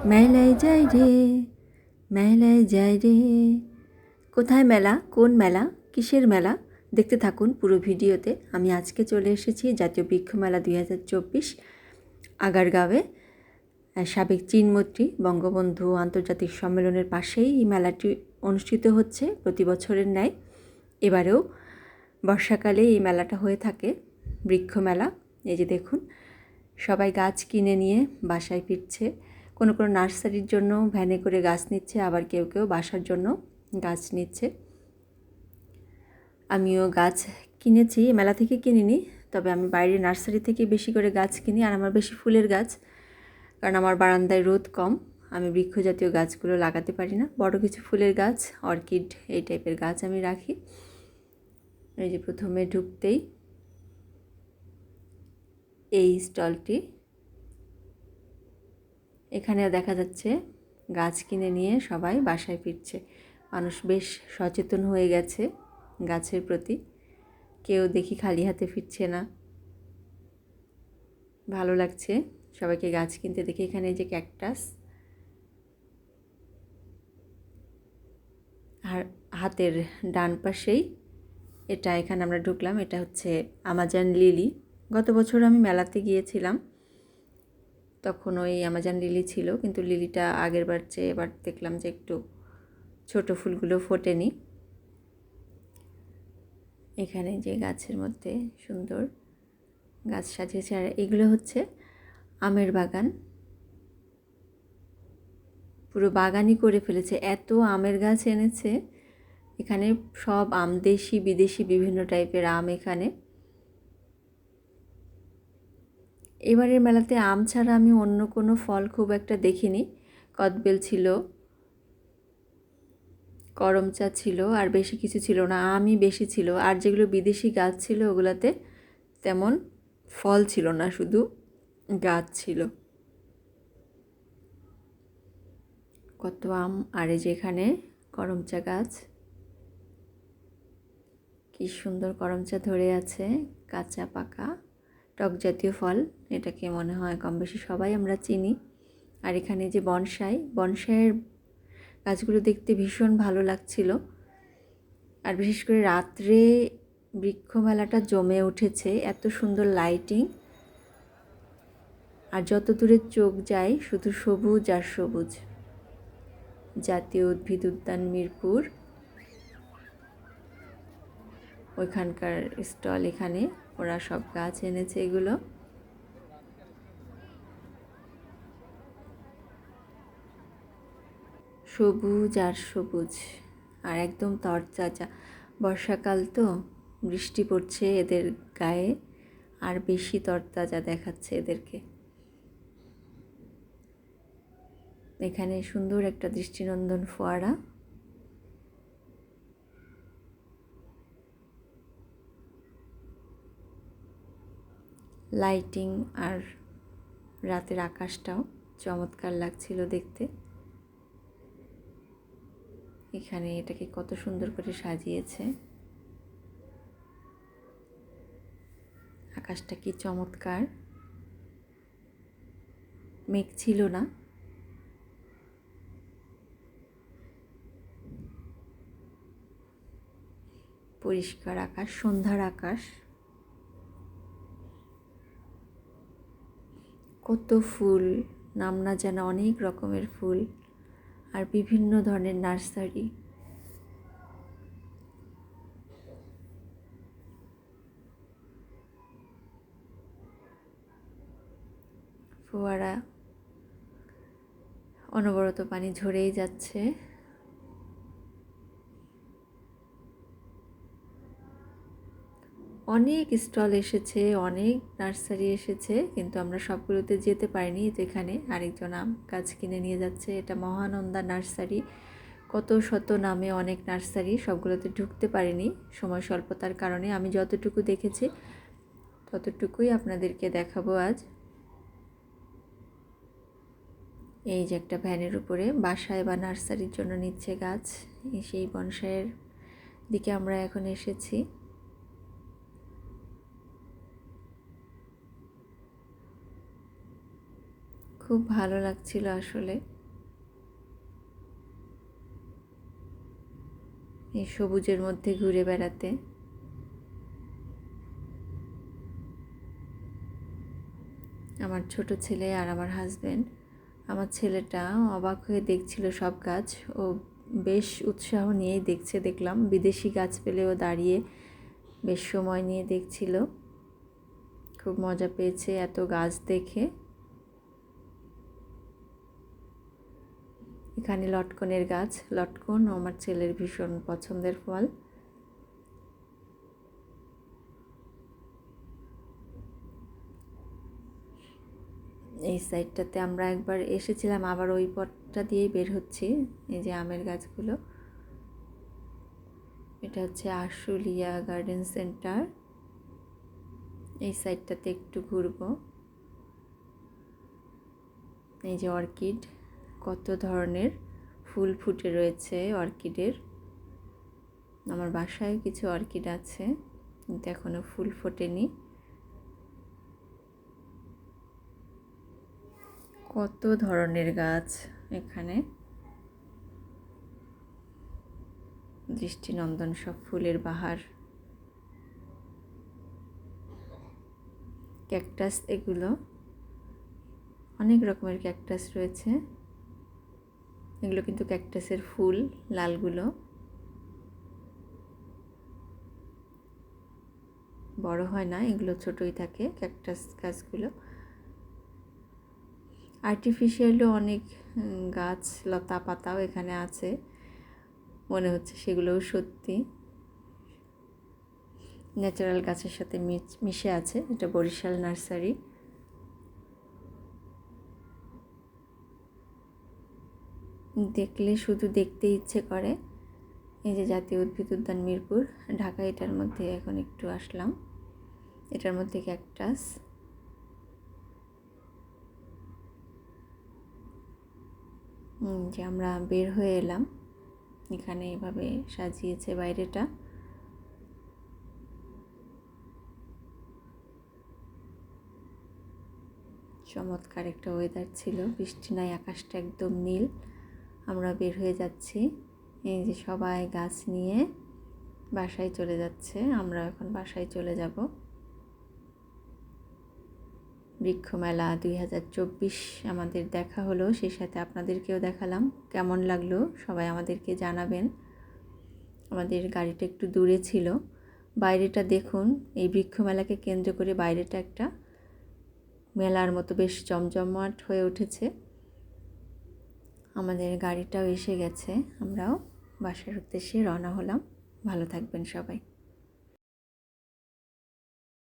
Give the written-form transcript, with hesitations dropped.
মেলায় যাই রে, মেলায় যাই রে। কোথায় মেলা, কোন মেলা, কিসের মেলা? দেখতে থাকুন পুরো ভিডিওতে। আমি আজকে চলে এসেছি জাতীয় বৃক্ষ মেলা 2024 আগারগাঁওয়ে। সাবেক চীনমৈত্রী বঙ্গবন্ধু আন্তর্জাতিক সম্মেলনের পাশেই এই মেলাটি অনুষ্ঠিত হচ্ছে প্রতি বছরের ন্যায়। এবারেও বর্ষাকালে এই মেলাটা হয়ে থাকে, বৃক্ষ মেলা। এই যে দেখুন, সবাই গাছ কিনে নিয়ে বাসায় ফিরছে। কোনো কোনো নার্সারির জন্য ভ্যানে করে গাছ নিচ্ছে, আবার কেউ কেউ বাসার জন্য গাছ নিচ্ছে। আমিও গাছ কিনেছি, মেলা থেকে কিনিনি, তবে আমি বাইরে নার্সারি থেকে বেশি করে গাছ কিনি। আর আমার বেশি ফুলের গাছ, কারণ আমার বারান্দায় রোদ কম, আমি বৃক্ষ জাতীয় গাছগুলো লাগাতে পারি না। বড় কিছু ফুলের গাছ, অর্কিড এই টাইপের গাছ আমি রাখি। এই যে প্রথমে ঢুকতেই এই স্টলটি, এখানেও দেখা যাচ্ছে গাছ কিনে নিয়ে সবাই বাসায় ফিরছে। মানুষ বেশ সচেতন হয়ে গেছে গাছের প্রতি, কেউ দেখি খালি হাতে ফিরছে না। ভালো লাগছে সবাইকে গাছ কিনতে দেখে। এখানে যে ক্যাকটাস, আর হাতের ডান পাশেই এটা, এখানে আমরা ঢুকলাম, এটা হচ্ছে আমাজন লিলি। গত বছর আমি মেলাতে গিয়েছিলাম, তখন ওই আমাজন লিলি ছিল, কিন্তু লিলিটা আগের বার চেয়ে এবার দেখলাম যে একটু ছোট ফুলগুলো ফোটেনি। এখানে যে গাছের মধ্যে সুন্দর গাছ সাজিয়েছে, আর এগুলো হচ্ছে আমের বাগান। পুরো বাগানই করে ফেলেছে, এত আমের গাছ এনেছে এখানে। সব আম, দেশি বিদেশি বিভিন্ন টাইপের আম এখানে। এবারের মেলাতে আম ছাড়া আমি অন্য কোনো ফল খুব একটা দেখিনি। কদবেল ছিল, করমচা ছিল, আর বেশি কিছু ছিল না, আমই বেশি ছিল। আর যেগুলো বিদেশি গাছ ছিল ওগুলাতে তেমন ফল ছিল না, শুধু গাছ ছিল। কত আম! আর এই যে এখানে করমচা গাছ, কি সুন্দর করমচা ধরে আছে, কাঁচা পাকা টক জাতীয় ফল। এটাকে মনে হয় কম বেশি সবাই আমরা চিনি। আর এখানে যে বনসাই, বনসাইয়ের গাছগুলো দেখতে ভীষণ ভালো লাগছিল। আর বিশেষ করে রাত্রে বৃক্ষ মেলাটা জমে উঠেছে, এত সুন্দর লাইটিং। আর যত দূরে চোখ যায় শুধু সবুজ আর সবুজ। জাতীয় উদ্ভিদ উদ্যান মিরপুর, ওইখানকার স্টল। এখানে ওরা সব গাছ এনেছে, এগুলো সবুজ আর সবুজ, আর একদম তরতাজা। বর্ষাকাল তো, বৃষ্টি পড়ছে এদের গায়ে, আর বেশি তরতাজা দেখাচ্ছে এদেরকে। এখানে সুন্দর একটা দৃষ্টিনন্দন ফোয়ারা। লাইটিং আর রাতের আকাশটাও চমৎকার লাগছিল দেখতে। এখানে এটাকে কত সুন্দর করে সাজিয়েছে, আকাশটা কি চমৎকার। মেঘ ছিল না, পরিষ্কার আকাশ, সন্ধ্যার আকাশ। কত ফুল, নাম না জানা অনেক রকমের ফুল, আর বিভিন্ন ধরনের নার্সারি। ফোয়ারা, অনবরত পানি ঝরেই যাচ্ছে। অনেক স্টল এসেছে, অনেক নার্সারি এসেছে, কিন্তু আমরা সবগুলোতে যেতে পারিনি। যেখানে আরেকজন আম গাছ কিনে নিয়ে যাচ্ছে, এটা মহানন্দা নার্সারি। কত শত নামে অনেক নার্সারি, সবগুলোতে ঢুকতে পারিনি সময় স্বল্পতার কারণে। আমি যতটুকু দেখেছি ততটুকুই আপনাদেরকে দেখাবো আজ। এই যে একটা ভ্যানের উপরে বাসায় বা নার্সারির জন্য নিচ্ছে গাছ, সেই বনসাইয়ের দিকে আমরা এখন এসেছি। খুব ভালো লাগছিল আসলে এই সবুজের মধ্যে ঘুরে বেড়াতে। আমার ছোট ছেলে আর আমার হাজবেন্ড, আমার ছেলেটা অবাক হয়ে দেখছিল সব গাছ, ও বেশ উৎসাহ নিয়েই দেখছে। দেখলাম বিদেশি গাছ পেলেও দাঁড়িয়ে বেশ সময় নিয়ে দেখছিল, খুব মজা পেয়েছে এত গাছ দেখে। এখানে লটকনের গাছ, লটকন আমার ছেলের ভীষণ পছন্দের ফল। এই সাইডটাতে আমরা একবার এসেছিলাম, আবার ওই পথটা দিয়েই বের হচ্ছি। এই যে আমের গাছগুলো, এটা হচ্ছে আশুলিয়া গার্ডেন সেন্টার। এই সাইডটাতে একটু ঘুরবো। এই যে অর্কিড, কত ধরনের ফুল ফুটে রয়েছে অর্কিডের। আমার বাসায় কিছু অর্কিড আছে কিন্তু এখনো ফুল ফোটেনি। কত ধরনের গাছ এখানে, দৃষ্টিনন্দন সব ফুলের বাহার। ক্যাকটাস, এগুলো অনেক রকমের ক্যাকটাস রয়েছে। এগুলো কিন্তু ক্যাকটাসের ফুল, লালগুলো বড় হয় না, এগুলো ছোটই থাকে ক্যাকটাস গাছগুলো। আর্টিফিশিয়ালও অনেক গাছ, লতা পাতাও এখানে আছে, মনে হচ্ছে সেগুলোও সত্যি ন্যাচারাল গাছের সাথে মিশে আছে। এটা বরিশাল নার্সারি। দেখলে শুধু দেখতে ইচ্ছে করে। এই যে জাতীয় উদ্ভিদ উদ্যান মিরপুর, ঢাকা, এটার মধ্যে এখন একটু আসলাম। এটার মধ্যে ক্যাকটাস। যে আমরা বের হয়ে এলাম, এখানে এভাবে সাজিয়েছে বাইরেটা। চমৎকার একটা ওয়েদার ছিল, বৃষ্টি নাই, আকাশটা একদম নীল। আমরা বের হয়ে যাচ্ছি। এই যে সবাই গাছ নিয়ে বাসায় চলে যাচ্ছে, আমরা এখন বাসায় চলে যাব। বৃক্ষমেলা 2024 আমাদের দেখা হলো, সেই সাথে আপনাদেরকেও দেখালাম। কেমন লাগলো সবাই আমাদেরকে জানাবেন। আমাদের গাড়িটা একটু দূরে ছিল। বাইরেটা দেখুন, এই বৃক্ষমেলাকে কেন্দ্র করে বাইরেটা একটা মেলার মতো বেশ জমজমাট হয়ে উঠেছে। আমাদের গাড়িটাও এসে গেছে, আমরাও বাসার উদ্দেশ্যে রওনা হলাম। ভালো থাকবেন সবাই।